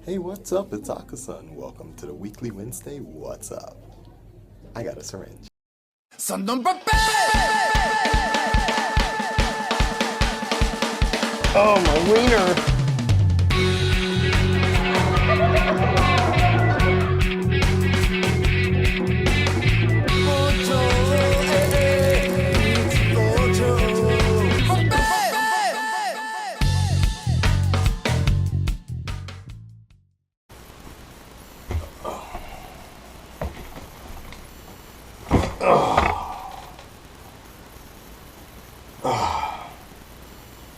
Hey, what's up? It's Akasan. Welcome to the weekly Wednesday What's Up? I got a syringe. Son number Oh, my wiener!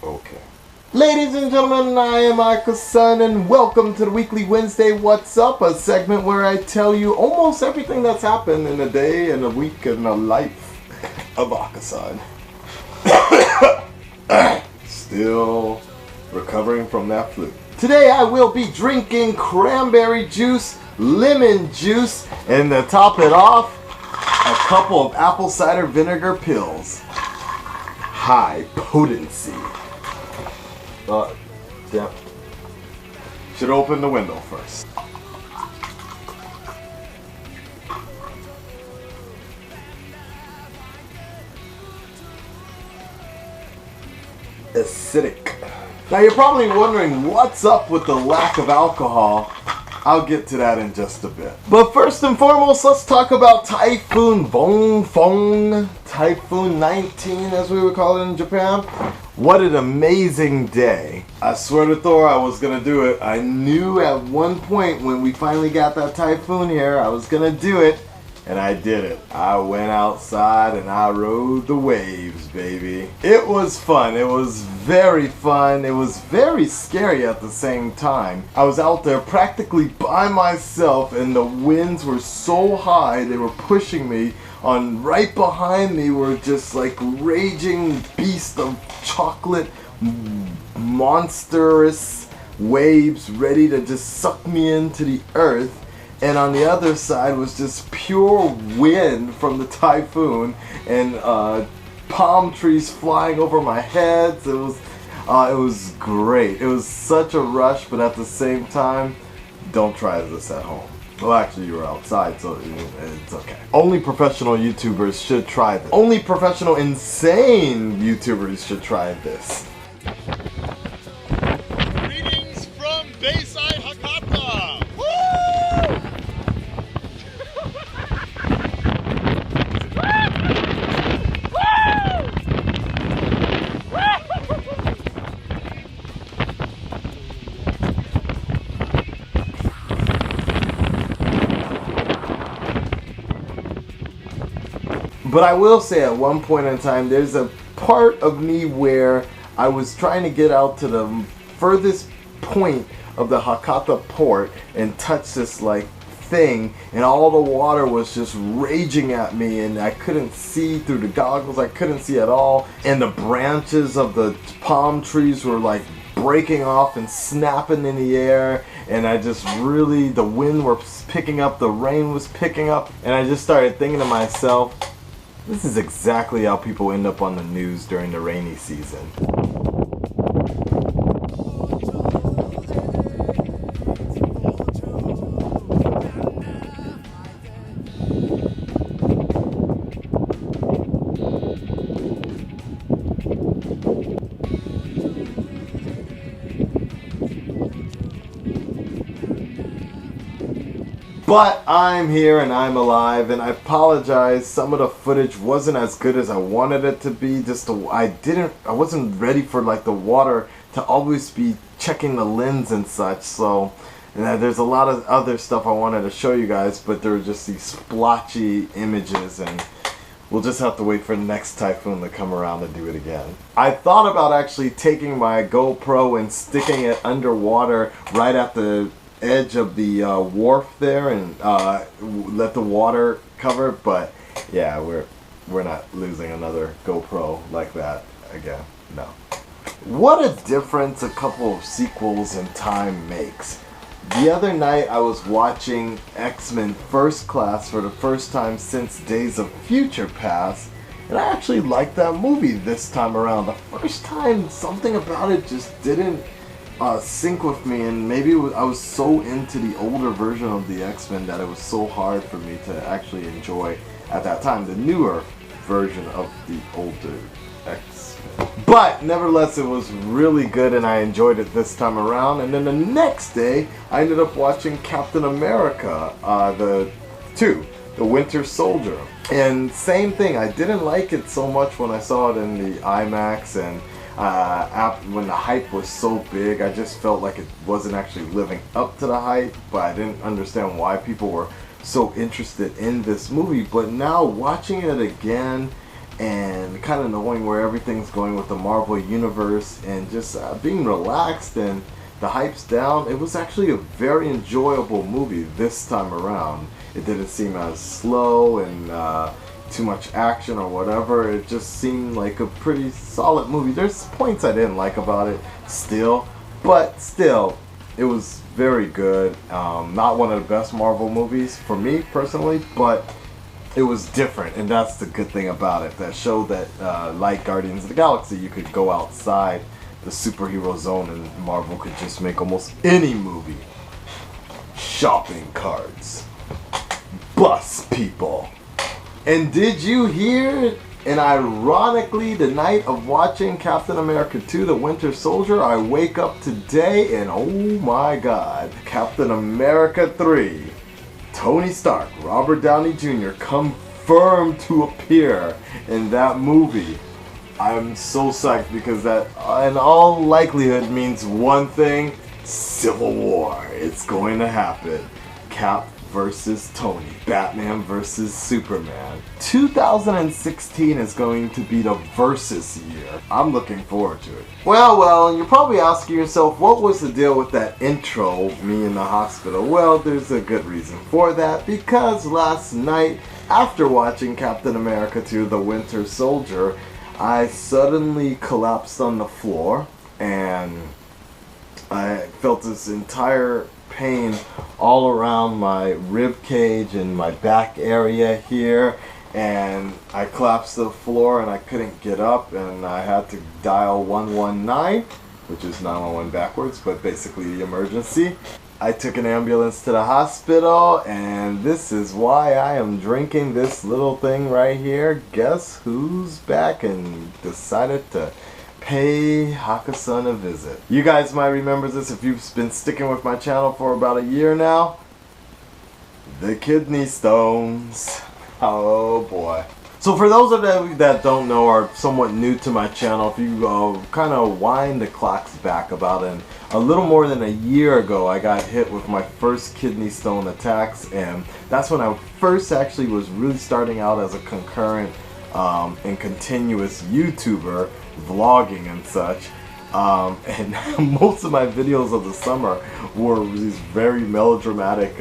Okay. Ladies and gentlemen, I am Akasan, and welcome to the weekly Wednesday What's Up, a segment where I tell you almost everything that's happened in a day, and a week, and a life of Akasan. Still recovering from that flu. Today I will be drinking cranberry juice, lemon juice, and to top it off, a couple of apple cider vinegar pills. High potency. Yeah. Should open the window first. Acidic. Now you're probably wondering what's up with the lack of alcohol. I'll get to that in just a bit. But first and foremost, let's talk about Typhoon Bong Fong. Typhoon 19, as we would call it in Japan. What an amazing day. I swear to Thor I was gonna do it. I knew at one point when we finally got that typhoon here, I was gonna do it. And I did it. I went outside and I rode the waves, baby. It was fun. It was very fun. It was very scary at the same time. I was out there practically by myself and the winds were so high they were pushing me. On right behind me were just like raging beasts of chocolate, monstrous waves ready to just suck me into the earth. And on the other side was just pure wind from the typhoon and palm trees flying over my head. It was great. It was such a rush, but at the same time, don't try this at home. Well, actually, you were outside, so it's okay. Only professional YouTubers should try this. Only professional insane YouTubers should try this. Greetings from Bayside Hakata! But I will say at one point in time, there's a part of me where I was trying to get out to the furthest point of the Hakata port and touch this like thing, and all the water was just raging at me and I couldn't see through the goggles. I couldn't see at all, and the branches of the palm trees were like breaking off and snapping in the air, and I just really, the wind was picking up, the rain was picking up, and I just started thinking to myself, this is exactly how people end up on the news during the rainy season. But I'm here and I'm alive, and I apologize. Some of the footage wasn't as good as I wanted it to be. I wasn't ready for like the water to always be checking the lens and such. So, and there's a lot of other stuff I wanted to show you guys, but there were just these splotchy images, and we'll just have to wait for the next typhoon to come around to do it again. I thought about actually taking my GoPro and sticking it underwater right at the edge of the wharf there and let the water cover, but yeah, we're not losing another GoPro like that again. No. What a difference a couple of sequels in time makes. The other night I was watching X-Men First Class for the first time since Days of Future Past, and I actually liked that movie this time around. The first time, something about it just didn't sync with me, and maybe I was so into the older version of the X-Men that it was so hard for me to actually enjoy at that time the newer version of the older X-Men. But nevertheless, it was really good and I enjoyed it this time around. And then the next day, I ended up watching Captain America, the Winter Soldier. And same thing, I didn't like it so much when I saw it in the IMAX, and when the hype was so big, I just felt like it wasn't actually living up to the hype, but I didn't understand why people were so interested in this movie. But now watching it again and kind of knowing where everything's going with the Marvel Universe and just being relaxed and the hype's down, it was actually a very enjoyable movie this time around. It didn't seem as slow and too much action or whatever. It just seemed like a pretty solid movie. There's points I didn't like about it but still, it was very good. Not one of the best Marvel movies for me personally, but it was different, and that's the good thing about it. That showed that like Guardians of the Galaxy, you could go outside the superhero zone and Marvel could just make almost any movie. Shopping carts. Bus people. And did you hear? And ironically, the night of watching Captain America 2, The Winter Soldier, I wake up today and oh my god, Captain America 3, Tony Stark, Robert Downey Jr. confirmed to appear in that movie. I'm so psyched because that in all likelihood means one thing: Civil War. It's going to happen. Cap versus Tony. Batman versus Superman. 2016 is going to be the versus year. I'm looking forward to it. Well, and you're probably asking yourself, what was the deal with that intro, me in the hospital? Well, there's a good reason for that, because last night, after watching Captain America 2, The Winter Soldier, I suddenly collapsed on the floor, and I felt this entire pain all around my rib cage and my back area here, and I collapsed to the floor and I couldn't get up, and I had to dial 119, which is 911 backwards, but basically the emergency. I took an ambulance to the hospital, and this is why I am drinking this little thing right here. Guess who's back and decided to pay Akasan a visit. You guys might remember this if you've been sticking with my channel for about a year now. The kidney stones. Oh boy. So for those of you that don't know or are somewhat new to my channel, if you kind of wind the clocks back about a little more than a year ago, I got hit with my first kidney stone attacks, and that's when I first actually was really starting out as a concurrent and continuous YouTuber, vlogging and such. And most of my videos of the summer were these very melodramatic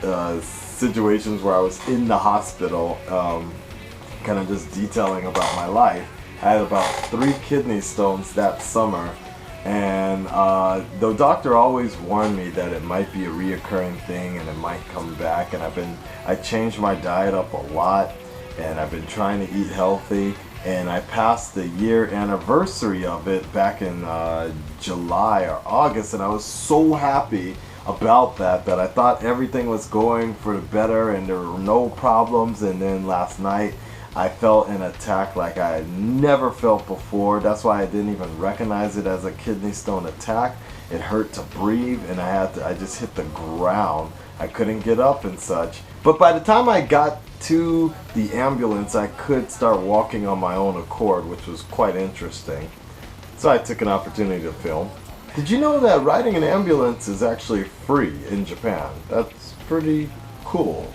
situations where I was in the hospital, kind of just detailing about my life. I had about 3 kidney stones that summer, and the doctor always warned me that it might be a reoccurring thing and it might come back, and I changed my diet up a lot, and I've been trying to eat healthy, and I passed the year anniversary of it back in July or August, and I was so happy about that I thought everything was going for the better and there were no problems. And then last night I felt an attack like I had never felt before. That's why I didn't even recognize it as a kidney stone attack. It hurt to breathe, and I just hit the ground. I couldn't get up and such. But by the time I got to the ambulance, I could start walking on my own accord, which was quite interesting. So I took an opportunity to film. Did you know that riding an ambulance is actually free in Japan? That's pretty cool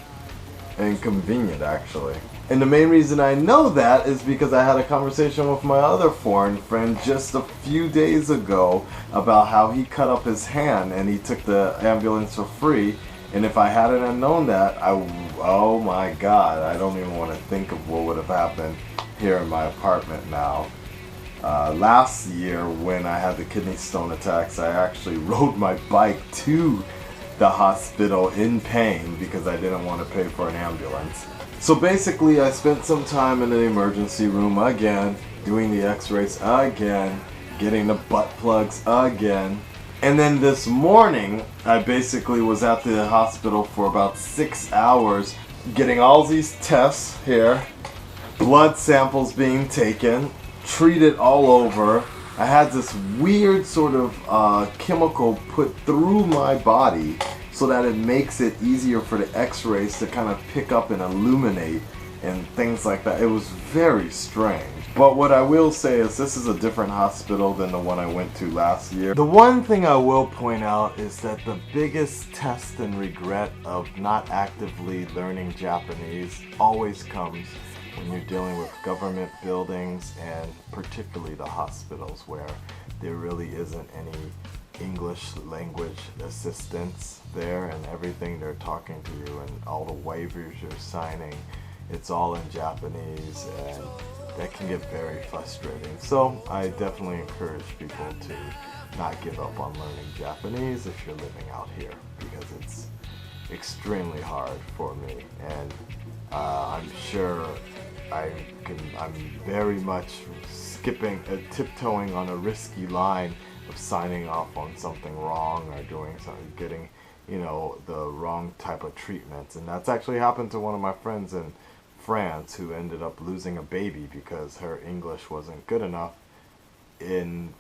and convenient, actually. And the main reason I know that is because I had a conversation with my other foreign friend just a few days ago about how he cut up his hand and he took the ambulance for free. And if I hadn't known that, oh my god, I don't even want to think of what would have happened here in my apartment now. Last year when I had the kidney stone attacks, I actually rode my bike to the hospital in pain because I didn't want to pay for an ambulance. So basically I spent some time in the emergency room again, doing the x-rays again, getting the butt plugs again. And then this morning, I basically was at the hospital for about 6 hours getting all these tests here, blood samples being taken, treated all over. I had this weird sort of chemical put through my body so that it makes it easier for the x-rays to kind of pick up and illuminate and things like that. It was very strange. But what I will say is this is a different hospital than the one I went to last year. The one thing I will point out is that the biggest test and regret of not actively learning Japanese always comes when you're dealing with government buildings and particularly the hospitals where there really isn't any English language assistance there, and everything they're talking to you and all the waivers you're signing, it's all in Japanese, and that can get very frustrating. So I definitely encourage people to not give up on learning Japanese if you're living out here, because it's extremely hard for me, and I'm sure I'm very much tiptoeing on a risky line of signing off on something wrong or doing something, getting, you know, the wrong type of treatments. And that's actually happened to one of my friends in France who ended up losing a baby because her English wasn't good enough in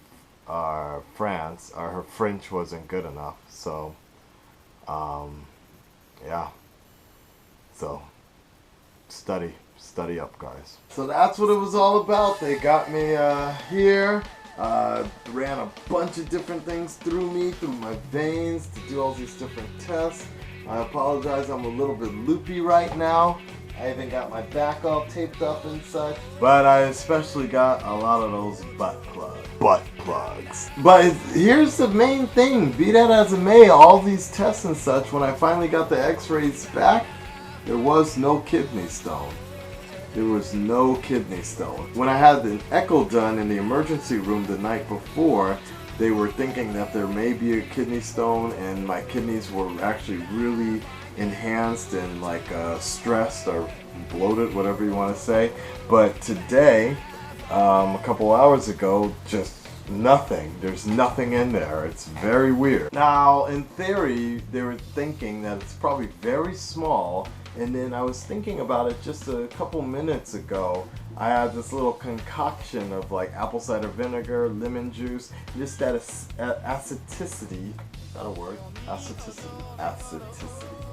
France, or her French wasn't good enough. So, yeah. So, study up, guys. So that's what it was all about. They got me here. Ran a bunch of different things through me, through my veins, to do all these different tests. I apologize, I'm a little bit loopy right now. I even got my back all taped up and such. But I especially got a lot of those butt plugs. But here's the main thing, be that as it may, all these tests and such, when I finally got the x-rays back, there was no kidney stone. There was no kidney stone. When I had an echo done in the emergency room the night before, they were thinking that there may be a kidney stone, and my kidneys were actually really enhanced and like stressed or bloated, whatever you want to say. But today, a couple hours ago, just nothing. There's nothing in there. It's very weird. Now, in theory, they were thinking that it's probably very small. And then I was thinking about it just a couple minutes ago. I had this little concoction of like apple cider vinegar, lemon juice, just that aceticity. Is that a word? Aceticity.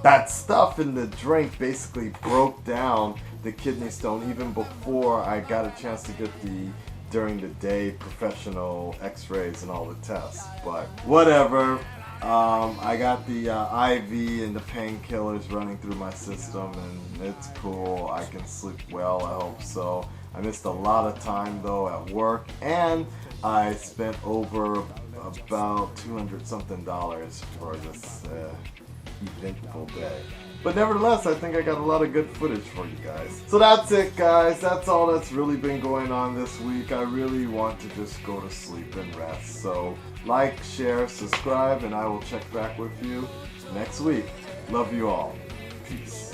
That stuff in the drink basically broke down the kidney stone even before I got a chance to get the during the day professional x-rays and all the tests. But whatever. I got the IV and the painkillers running through my system, and it's cool. I can sleep well, I hope so. I missed a lot of time though at work, and I spent over about $200 something for this eventful day. But nevertheless, I think I got a lot of good footage for you guys. So that's it, guys. That's all that's really been going on this week. I really want to just go to sleep and rest. So like, share, subscribe, and I will check back with you next week. Love you all. Peace.